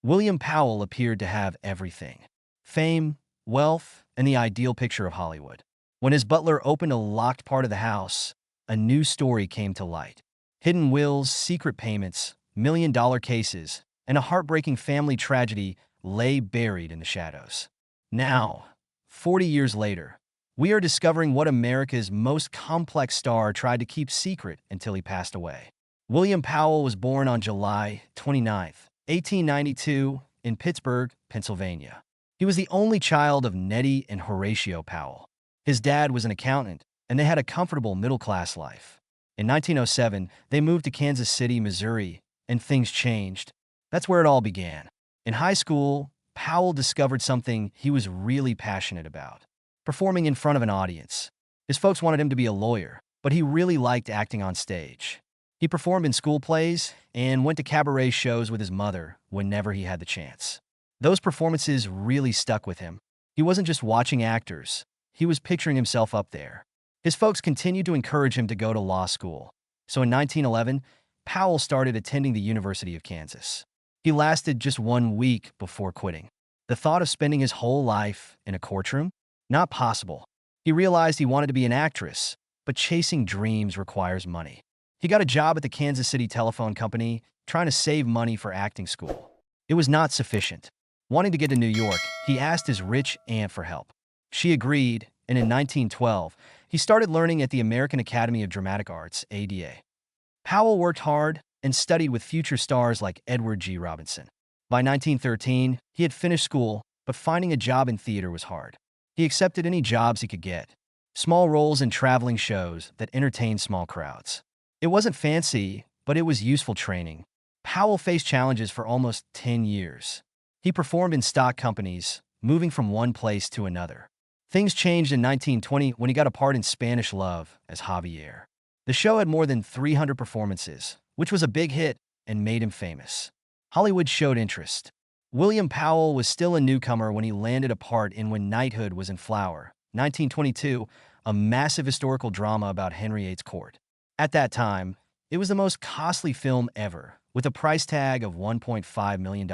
William Powell appeared to have everything: fame, wealth, and the ideal picture of Hollywood. When his butler opened a locked part of the house, a new story came to light. Hidden wills, secret payments, million-dollar cases, and a heartbreaking family tragedy lay buried in the shadows. Now, 40 years later, we are discovering what America's most complex star tried to keep secret until he passed away. William Powell was born on July 29, 1892, in Pittsburgh, Pennsylvania. He was the only child of Nettie and Horatio Powell. His dad was an accountant, and they had a comfortable middle-class life. In 1907, they moved to Kansas City, Missouri, and things changed. That's where it all began. In high school, Powell discovered something he was really passionate about: performing in front of an audience. His folks wanted him to be a lawyer, but he really liked acting on stage. He performed in school plays and went to cabaret shows with his mother whenever he had the chance. Those performances really stuck with him. He wasn't just watching actors, he was picturing himself up there. His folks continued to encourage him to go to law school. So in 1911, Powell started attending the University of Kansas. He lasted just 1 week before quitting. The thought of spending his whole life in a courtroom? Not possible. He realized he wanted to be an actress, but chasing dreams requires money. He got a job at the Kansas City Telephone Company, trying to save money for acting school. It was not sufficient. Wanting to get to New York, he asked his rich aunt for help. She agreed, and in 1912, he started learning at the American Academy of Dramatic Arts, ADA. Powell worked hard and studied with future stars like Edward G. Robinson. By 1913, he had finished school, but finding a job in theater was hard. He accepted any jobs he could get, small roles in traveling shows that entertained small crowds. It wasn't fancy, but it was useful training. Powell faced challenges for almost 10 years. He performed in stock companies, moving from one place to another. Things changed in 1920 when he got a part in Spanish Love as Javier. The show had more than 300 performances, which was a big hit and made him famous. Hollywood showed interest. William Powell was still a newcomer when he landed a part in When Knighthood Was in Flower, 1922, a massive historical drama about Henry VIII's court. At that time, it was the most costly film ever, with a price tag of $1.5 million.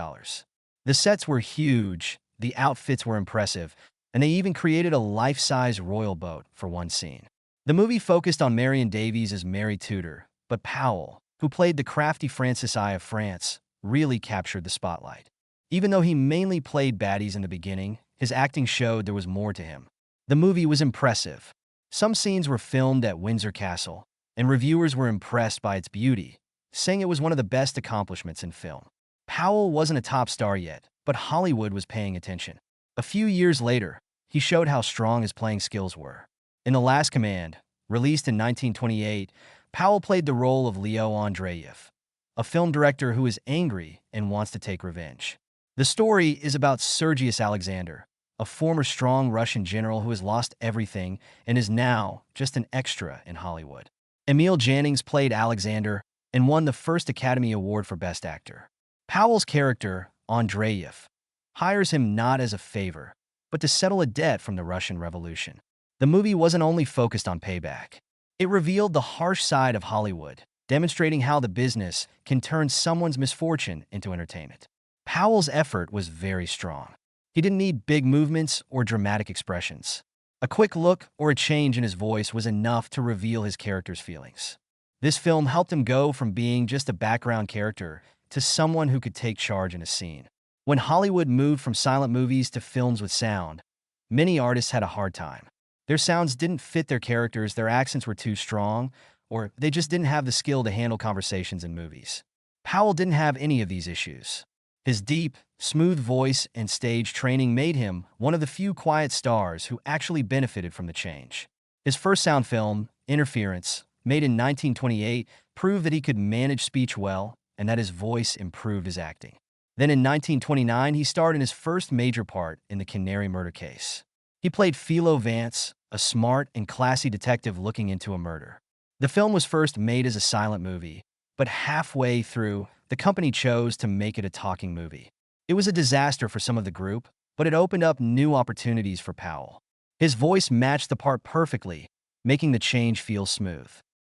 The sets were huge, the outfits were impressive, and they even created a life-size royal boat for one scene. The movie focused on Marion Davies as Mary Tudor, but Powell, who played the crafty Francis I of France, really captured the spotlight. Even though he mainly played baddies in the beginning, his acting showed there was more to him. The movie was impressive. Some scenes were filmed at Windsor Castle, and reviewers were impressed by its beauty, saying it was one of the best accomplishments in film. Powell wasn't a top star yet, but Hollywood was paying attention. A few years later, he showed how strong his playing skills were. In The Last Command, released in 1928, Powell played the role of Leo Andreyev, a film director who is angry and wants to take revenge. The story is about Sergius Alexander, a former strong Russian general who has lost everything and is now just an extra in Hollywood. Emil Jannings played Alexander and won the first Academy Award for Best Actor. Powell's character, Andreyev, hires him not as a favor, but to settle a debt from the Russian Revolution. The movie wasn't only focused on payback. It revealed the harsh side of Hollywood, demonstrating how the business can turn someone's misfortune into entertainment. Powell's effort was very strong. He didn't need big movements or dramatic expressions. A quick look or a change in his voice was enough to reveal his character's feelings. This film helped him go from being just a background character to someone who could take charge in a scene. When Hollywood moved from silent movies to films with sound, many artists had a hard time. Their sounds didn't fit their characters, their accents were too strong, or they just didn't have the skill to handle conversations in movies. Powell didn't have any of these issues. His deep, smooth voice and stage training made him one of the few quiet stars who actually benefited from the change. His first sound film, Interference, made in 1928, proved that he could manage speech well and that his voice improved his acting. Then in 1929, he starred in his first major part in The Canary Murder Case. He played Philo Vance, a smart and classy detective looking into a murder. The film was first made as a silent movie, but halfway through, the company chose to make it a talking movie. It was a disaster for some of the group, but it opened up new opportunities for Powell. His voice matched the part perfectly, making the change feel smooth.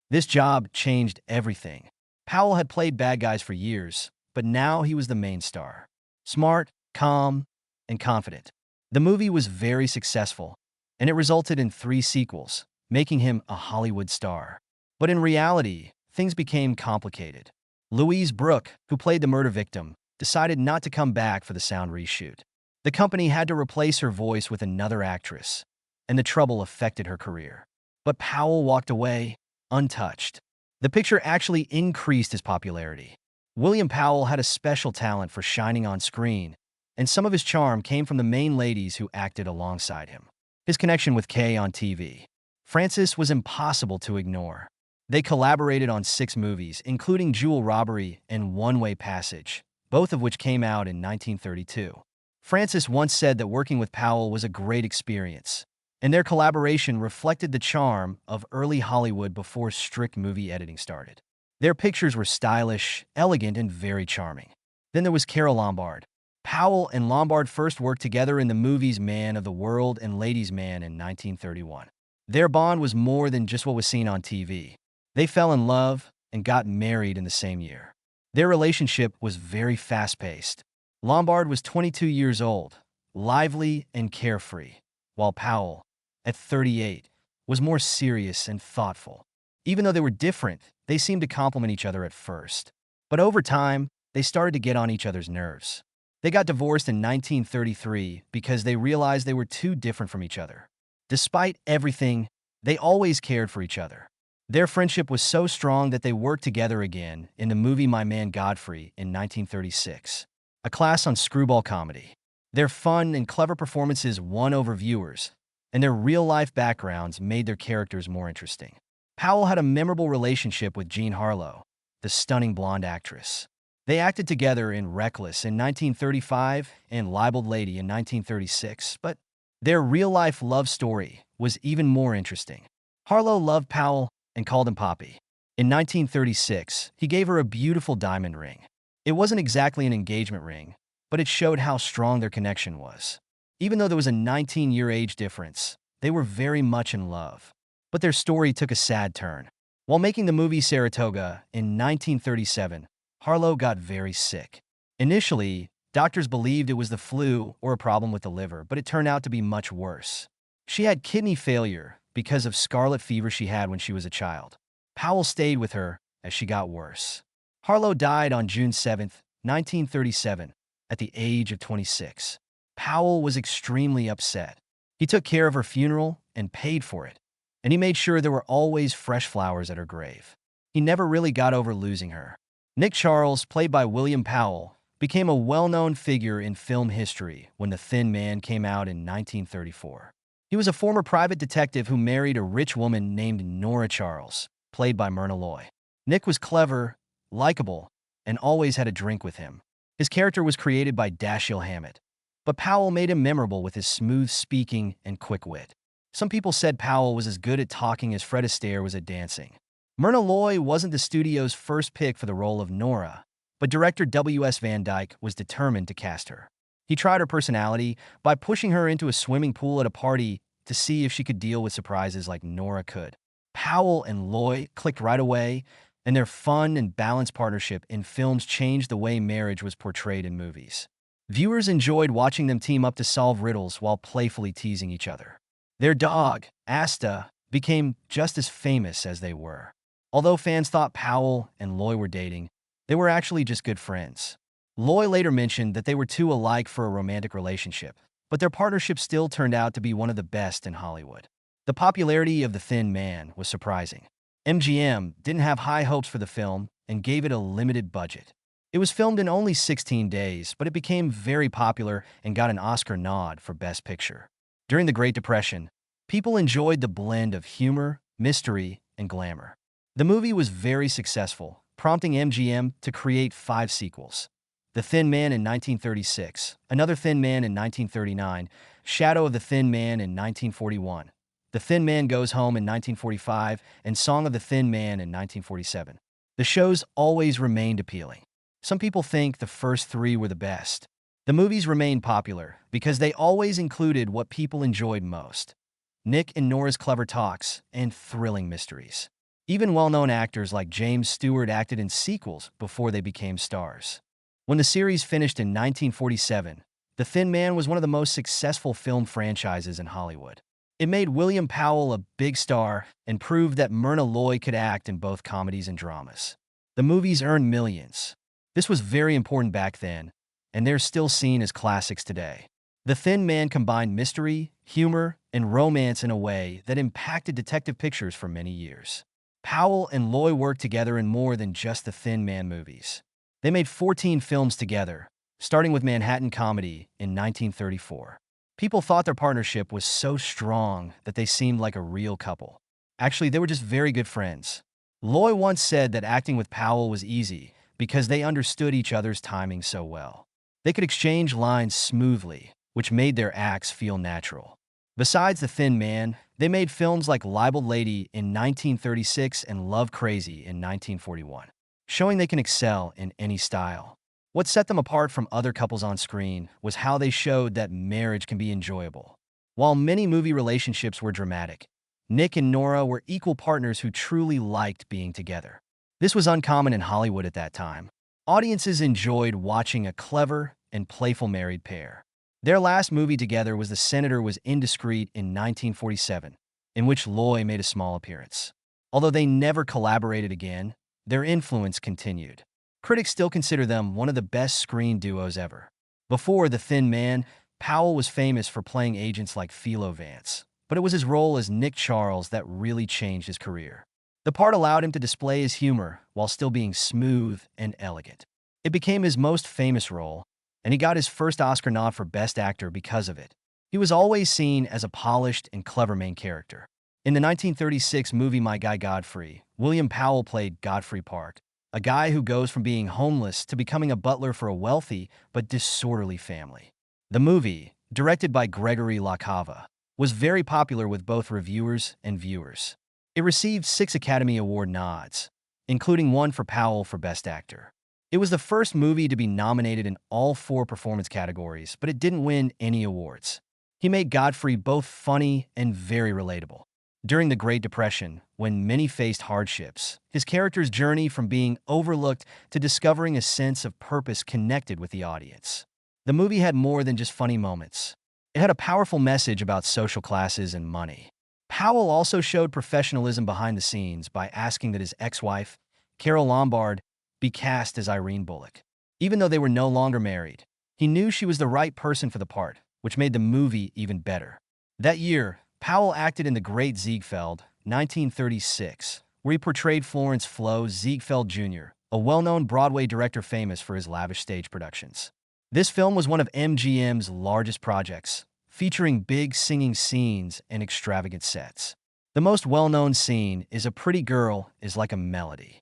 This job changed everything. Powell had played bad guys for years, but now he was the main star. smart, calm, and confident. The movie was very successful, and it resulted in 3 sequels, making him a Hollywood star. But in reality, things became complicated. Louise Brooke, who played the murder victim, decided not to come back for the sound reshoot. The company had to replace her voice with another actress, and the trouble affected her career. But Powell walked away, untouched. The picture actually increased his popularity. William Powell had a special talent for shining on screen, and some of his charm came from the main ladies who acted alongside him. His connection with Kay on TV, Frances, was impossible to ignore. They collaborated on 6 movies, including Jewel Robbery and One Way Passage, both of which came out in 1932. Frances once said that working with Powell was a great experience, and their collaboration reflected the charm of early Hollywood before strict movie editing started. Their pictures were stylish, elegant, and very charming. Then there was Carole Lombard. Powell and Lombard first worked together in the movies Man of the World and Ladies' Man in 1931. Their bond was more than just what was seen on TV. They fell in love and got married in the same year. Their relationship was very fast-paced. Lombard was 22 years old, lively and carefree, while Powell, at 38, was more serious and thoughtful. Even though they were different, they seemed to complement each other at first. But over time, they started to get on each other's nerves. They got divorced in 1933 because they realized they were too different from each other. Despite everything, they always cared for each other. Their friendship was so strong that they worked together again in the movie My Man Godfrey in 1936, a class on screwball comedy. Their fun and clever performances won over viewers, and their real-life backgrounds made their characters more interesting. Powell had a memorable relationship with Jean Harlow, the stunning blonde actress. They acted together in Reckless in 1935 and Libeled Lady in 1936, but their real-life love story was even more interesting. Harlow loved Powell and called him Poppy. In 1936, he gave her a beautiful diamond ring. It wasn't exactly an engagement ring, but it showed how strong their connection was. Even though there was a 19-year age difference, they were very much in love. But their story took a sad turn. While making the movie Saratoga in 1937, Harlow got very sick. Initially, doctors believed it was the flu or a problem with the liver, but it turned out to be much worse. She had kidney failure because of scarlet fever she had when she was a child. Powell stayed with her as she got worse. Harlow died on June 7, 1937, at the age of 26. Powell was extremely upset. He took care of her funeral and paid for it, and he made sure there were always fresh flowers at her grave. He never really got over losing her. Nick Charles, played by William Powell, became a well-known figure in film history when The Thin Man came out in 1934. He was a former private detective who married a rich woman named Nora Charles, played by Myrna Loy. Nick was clever, likable, and always had a drink with him. His character was created by Dashiell Hammett, but Powell made him memorable with his smooth speaking and quick wit. Some people said Powell was as good at talking as Fred Astaire was at dancing. Myrna Loy wasn't the studio's first pick for the role of Nora, but director W.S. Van Dyke was determined to cast her. He tried her personality by pushing her into a swimming pool at a party to see if she could deal with surprises like Nora could. Powell and Loy clicked right away, and their fun and balanced partnership in films changed the way marriage was portrayed in movies. Viewers enjoyed watching them team up to solve riddles while playfully teasing each other. Their dog, Asta, became just as famous as they were. Although fans thought Powell and Loy were dating, they were actually just good friends. Loy later mentioned that they were too alike for a romantic relationship, but their partnership still turned out to be one of the best in Hollywood. The popularity of The Thin Man was surprising. MGM didn't have high hopes for the film and gave it a limited budget. It was filmed in only 16 days, but it became very popular and got an Oscar nod for Best Picture. During the Great Depression, people enjoyed the blend of humor, mystery, and glamour. The movie was very successful, prompting MGM to create 5 sequels. The Thin Man in 1936, Another Thin Man in 1939, Shadow of the Thin Man in 1941, The Thin Man Goes Home in 1945, and Song of the Thin Man in 1947. The shows always remained appealing. Some people think the first 3 were the best. The movies remained popular because they always included what people enjoyed most: Nick and Nora's clever talks and thrilling mysteries. Even well-known actors like James Stewart acted in sequels before they became stars. When the series finished in 1947, The Thin Man was one of the most successful film franchises in Hollywood. It made William Powell a big star and proved that Myrna Loy could act in both comedies and dramas. The movies earned millions. This was very important back then, and they're still seen as classics today. The Thin Man combined mystery, humor, and romance in a way that impacted detective pictures for many years. Powell and Loy worked together in more than just the Thin Man movies. They made 14 films together, starting with Manhattan Comedy in 1934. People thought their partnership was so strong that they seemed like a real couple. Actually, they were just very good friends. Loy once said that acting with Powell was easy because they understood each other's timing so well. They could exchange lines smoothly, which made their acts feel natural. Besides The Thin Man, they made films like Libeled Lady in 1936 and Love Crazy in 1941, showing they can excel in any style. What set them apart from other couples on screen was how they showed that marriage can be enjoyable. While many movie relationships were dramatic, Nick and Nora were equal partners who truly liked being together. This was uncommon in Hollywood at that time. Audiences enjoyed watching a clever and playful married pair. Their last movie together was The Senator Was Indiscreet in 1947, in which Loy made a small appearance. Although they never collaborated again, their influence continued. Critics still consider them one of the best screen duos ever. Before The Thin Man, Powell was famous for playing agents like Philo Vance, but it was his role as Nick Charles that really changed his career. The part allowed him to display his humor while still being smooth and elegant. It became his most famous role, and he got his first Oscar nod for Best Actor because of it. He was always seen as a polished and clever main character. In the 1936 movie My Guy Godfrey, William Powell played Godfrey Park, a guy who goes from being homeless to becoming a butler for a wealthy but disorderly family. The movie, directed by Gregory LaCava, was very popular with both reviewers and viewers. It received 6 Academy Award nods, including one for Powell for Best Actor. It was the first movie to be nominated in all 4 performance categories, but it didn't win any awards. He made Godfrey both funny and very relatable. During the Great Depression, when many faced hardships, his character's journey from being overlooked to discovering a sense of purpose connected with the audience. The movie had more than just funny moments. It had a powerful message about social classes and money. Powell also showed professionalism behind the scenes by asking that his ex-wife, Carol Lombard, be cast as Irene Bullock. Even though they were no longer married, he knew she was the right person for the part, which made the movie even better. That year, Powell acted in The Great Ziegfeld, 1936, where he portrayed Florence Flo Ziegfeld Jr., a well-known Broadway director famous for his lavish stage productions. This film was one of MGM's largest projects, featuring big singing scenes and extravagant sets. The most well-known scene is A Pretty Girl is Like a Melody.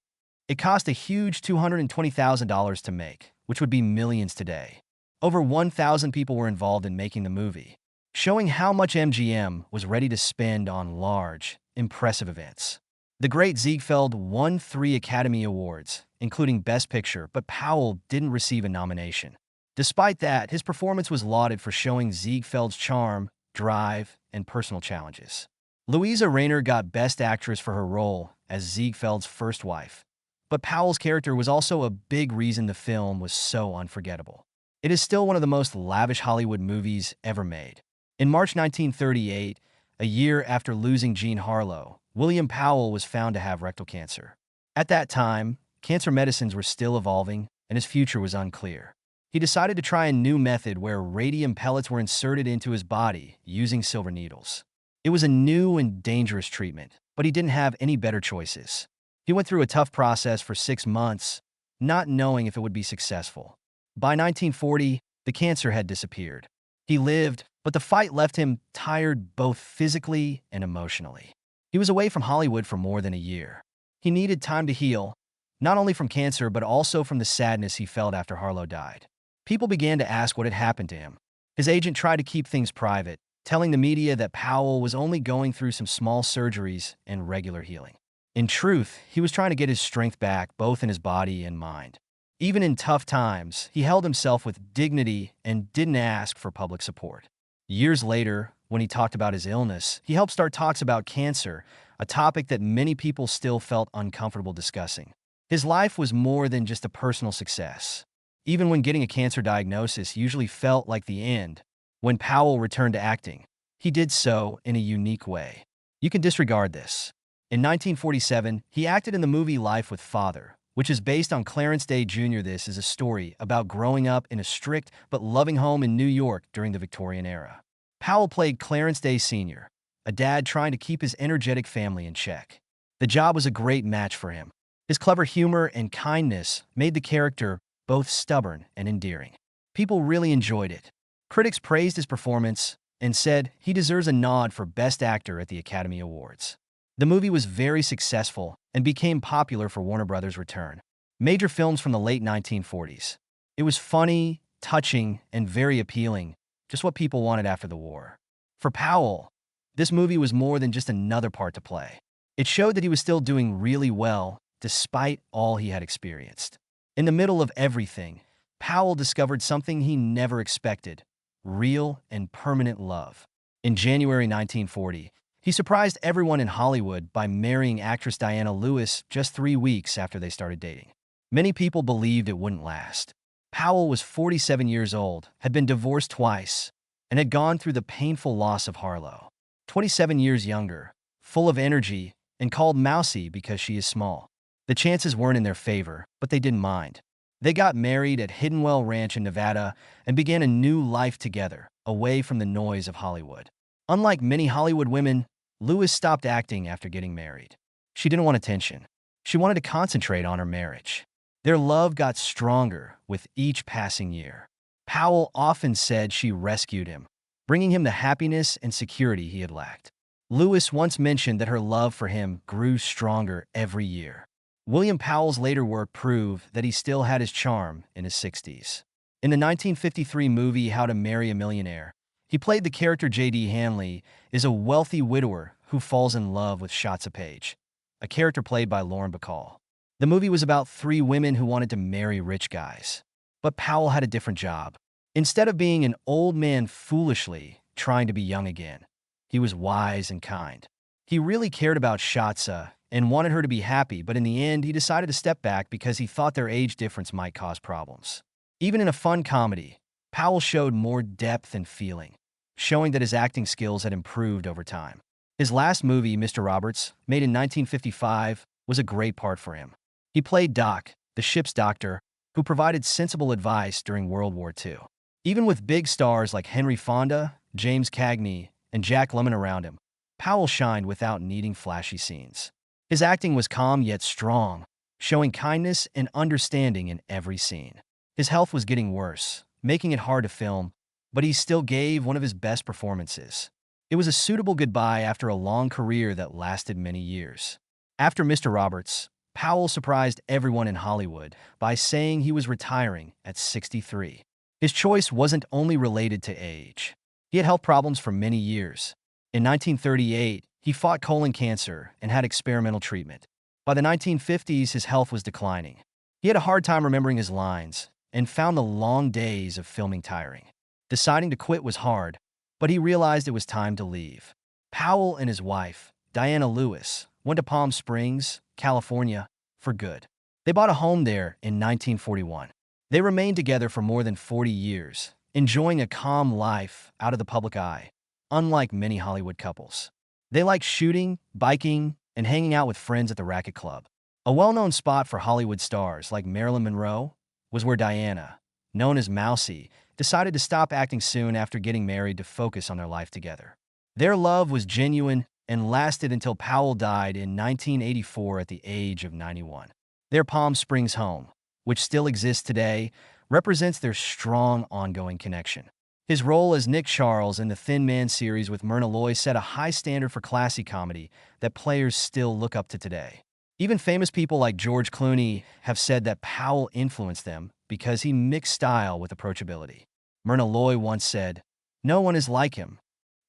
It cost a huge $220,000 to make, which would be millions today. Over 1,000 people were involved in making the movie, showing how much MGM was ready to spend on large, impressive events. The Great Ziegfeld won 3 Academy Awards, including Best Picture, but Powell didn't receive a nomination. Despite that, his performance was lauded for showing Ziegfeld's charm, drive, and personal challenges. Louisa Rayner got Best Actress for her role as Ziegfeld's first wife, but Powell's character was also a big reason the film was so unforgettable. It is still one of the most lavish Hollywood movies ever made. In March 1938, a year after losing Jean Harlow, William Powell was found to have rectal cancer. At that time, cancer medicines were still evolving, and his future was unclear. He decided to try a new method where radium pellets were inserted into his body using silver needles. It was a new and dangerous treatment, but he didn't have any better choices. He went through a tough process for 6 months, not knowing if it would be successful. By 1940, the cancer had disappeared. He lived, but the fight left him tired both physically and emotionally. He was away from Hollywood for more than a year. He needed time to heal, not only from cancer but also from the sadness he felt after Harlow died. People began to ask what had happened to him. His agent tried to keep things private, telling the media that Powell was only going through some small surgeries and regular healing. In truth, he was trying to get his strength back both in his body and mind. Even in tough times, he held himself with dignity and didn't ask for public support. Years later, when he talked about his illness, he helped start talks about cancer, a topic that many people still felt uncomfortable discussing. His life was more than just a personal success. Even when getting a cancer diagnosis usually felt like the end, when Powell returned to acting, he did so in a unique way. You can disregard this. In 1947, he acted in the movie Life with Father, which is based on Clarence Day Jr. This is a story about growing up in a strict but loving home in New York during the Victorian era. Powell played Clarence Day Sr., a dad trying to keep his energetic family in check. The job was a great match for him. His clever humor and kindness made the character both stubborn and endearing. People really enjoyed it. Critics praised his performance and said he deserves a nod for Best Actor at the Academy Awards. The movie was very successful and became popular for Warner Brothers' return. Major films from the late 1940s. It was funny, touching, and very appealing, just what people wanted after the war. For Powell, this movie was more than just another part to play. It showed that he was still doing really well despite all he had experienced. In the middle of everything, Powell discovered something he never expected: real and permanent love. In January 1940, he surprised everyone in Hollywood by marrying actress Diana Lewis just 3 weeks after they started dating. Many people believed it wouldn't last. Powell was 47 years old, had been divorced twice, and had gone through the painful loss of Harlow. 27 years younger, full of energy, and called Mousy because she is small. The chances weren't in their favor, but they didn't mind. They got married at Hiddenwell Ranch in Nevada and began a new life together, away from the noise of Hollywood. Unlike many Hollywood women, Lewis stopped acting after getting married. She didn't want attention. She wanted to concentrate on her marriage. Their love got stronger with each passing year. Powell often said she rescued him, bringing him the happiness and security he had lacked. Lewis once mentioned that her love for him grew stronger every year. William Powell's later work proved that he still had his charm in his 60s. In the 1953 movie How to Marry a Millionaire, he played the character J.D. Hanley, is a wealthy widower who falls in love with Shotza Page, a character played by Lauren Bacall. The movie was about 3 women who wanted to marry rich guys. But Powell had a different job. Instead of being an old man foolishly trying to be young again, he was wise and kind. He really cared about Shotza and wanted her to be happy, but in the end, he decided to step back because he thought their age difference might cause problems. Even in a fun comedy, Powell showed more depth and feeling, showing that his acting skills had improved over time. His last movie, Mr. Roberts, made in 1955, was a great part for him. He played Doc, the ship's doctor, who provided sensible advice during World War II. Even with big stars like Henry Fonda, James Cagney, and Jack Lemmon around him, Powell shined without needing flashy scenes. His acting was calm yet strong, showing kindness and understanding in every scene. His health was getting worse, making it hard to film, but he still gave one of his best performances. It was a suitable goodbye after a long career that lasted many years. After Mr. Roberts, Powell surprised everyone in Hollywood by saying he was retiring at 63. His choice wasn't only related to age. He had health problems for many years. In 1938, he fought colon cancer and had experimental treatment. By the 1950s, his health was declining. He had a hard time remembering his lines and found the long days of filming tiring. Deciding to quit was hard, but he realized it was time to leave. Powell and his wife, Diana Lewis, went to Palm Springs, California, for good. They bought a home there in 1941. They remained together for more than 40 years, enjoying a calm life out of the public eye, unlike many Hollywood couples. They liked shooting, biking, and hanging out with friends at the Racquet Club. A well-known spot for Hollywood stars like Marilyn Monroe was where Diana, known as Mousy, decided to stop acting soon after getting married to focus on their life together. Their love was genuine and lasted until Powell died in 1984 at the age of 91. Their Palm Springs home, which still exists today, represents their strong ongoing connection. His role as Nick Charles in the Thin Man series with Myrna Loy set a high standard for classy comedy that players still look up to today. Even famous people like George Clooney have said that Powell influenced them because he mixed style with approachability. Myrna Loy once said, "No one is like him.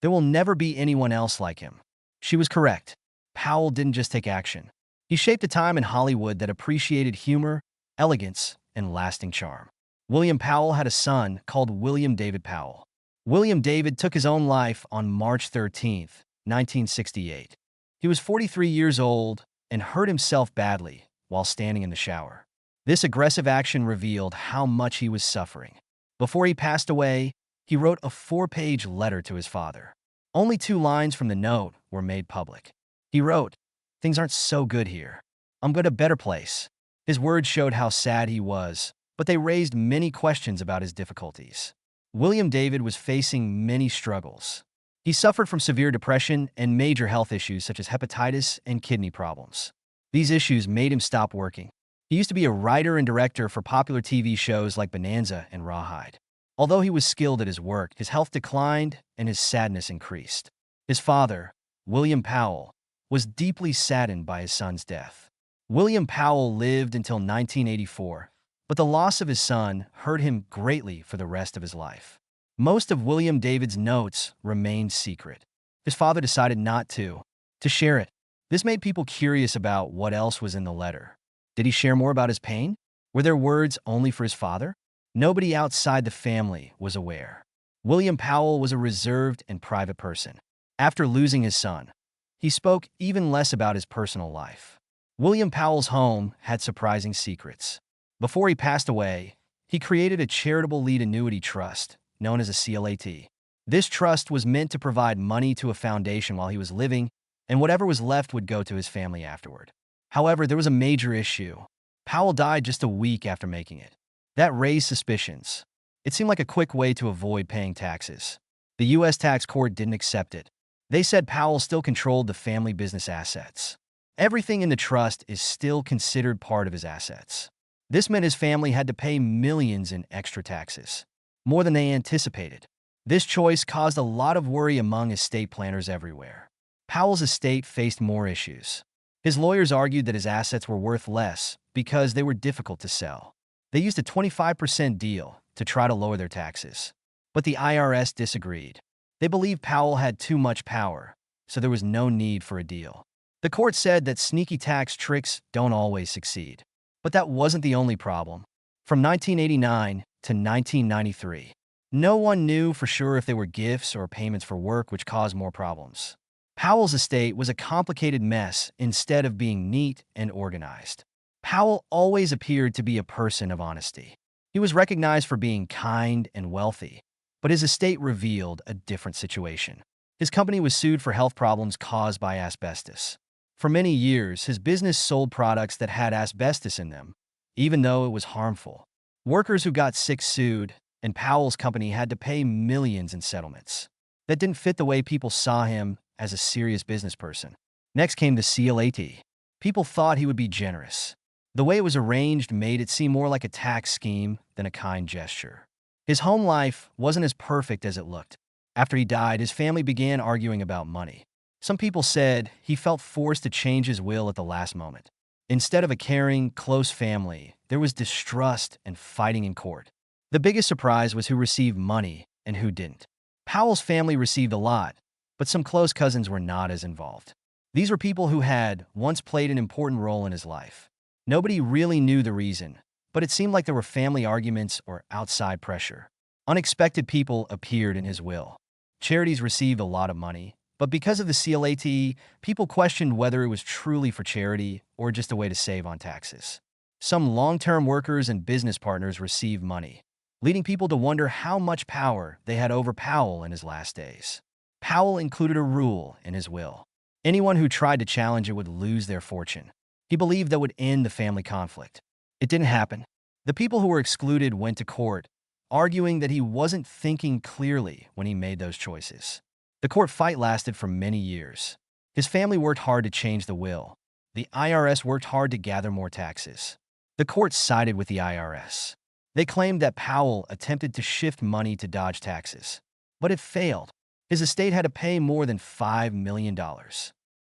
There will never be anyone else like him." She was correct. Powell didn't just take action. He shaped a time in Hollywood that appreciated humor, elegance, and lasting charm. William Powell had a son called William David Powell. William David took his own life on March 13, 1968. He was 43 years old and hurt himself badly while standing in the shower. This aggressive action revealed how much he was suffering. Before he passed away, he wrote a 4-page letter to his father. Only 2 lines from the note were made public. He wrote, "Things aren't so good here. I'm going to a better place." His words showed how sad he was, but they raised many questions about his difficulties. William David was facing many struggles. He suffered from severe depression and major health issues such as hepatitis and kidney problems. These issues made him stop working. He used to be a writer and director for popular TV shows like Bonanza and Rawhide. Although he was skilled at his work, his health declined and his sadness increased. His father, William Powell, was deeply saddened by his son's death. William Powell lived until 1984, but the loss of his son hurt him greatly for the rest of his life. Most of William David's notes remained secret. His father decided not to share it. This made people curious about what else was in the letter. Did he share more about his pain? Were there words only for his father? Nobody outside the family was aware. William Powell was a reserved and private person. After losing his son, he spoke even less about his personal life. William Powell's home had surprising secrets. Before he passed away, he created a charitable lead annuity trust known as a CLAT. This trust was meant to provide money to a foundation while he was living, and whatever was left would go to his family afterward. However, there was a major issue. Powell died just a week after making it. That raised suspicions. It seemed like a quick way to avoid paying taxes. The U.S. tax court didn't accept it. They said Powell still controlled the family business assets. Everything in the trust is still considered part of his assets. This meant his family had to pay millions in extra taxes, more than they anticipated. This choice caused a lot of worry among estate planners everywhere. Powell's estate faced more issues. His lawyers argued that his assets were worth less because they were difficult to sell. They used a 25% deal to try to lower their taxes. But the IRS disagreed. They believed Powell had too much power, so there was no need for a deal. The court said that sneaky tax tricks don't always succeed. But that wasn't the only problem. From 1989 to 1993, no one knew for sure if they were gifts or payments for work, which caused more problems. Powell's estate was a complicated mess instead of being neat and organized. Powell always appeared to be a person of honesty. He was recognized for being kind and wealthy, but his estate revealed a different situation. His company was sued for health problems caused by asbestos. For many years, his business sold products that had asbestos in them, even though it was harmful. Workers who got sick sued, and Powell's company had to pay millions in settlements. That didn't fit the way people saw him as a serious business person. Next came the CLAT. People thought he would be generous. The way it was arranged made it seem more like a tax scheme than a kind gesture. His home life wasn't as perfect as it looked. After he died, his family began arguing about money. Some people said he felt forced to change his will at the last moment. Instead of a caring, close family, there was distrust and fighting in court. The biggest surprise was who received money and who didn't. Powell's family received a lot, but some close cousins were not as involved. These were people who had once played an important role in his life. Nobody really knew the reason, but it seemed like there were family arguments or outside pressure. Unexpected people appeared in his will. Charities received a lot of money, but because of the CLAT, people questioned whether it was truly for charity or just a way to save on taxes. Some long-term workers and business partners received money, leading people to wonder how much power they had over Powell in his last days. Powell included a rule in his will. Anyone who tried to challenge it would lose their fortune. He believed that would end the family conflict. It didn't happen. The people who were excluded went to court, arguing that he wasn't thinking clearly when he made those choices. The court fight lasted for many years. His family worked hard to change the will. The IRS worked hard to gather more taxes. The court sided with the IRS. They claimed that Powell attempted to shift money to dodge taxes, but it failed. His estate had to pay more than $5 million.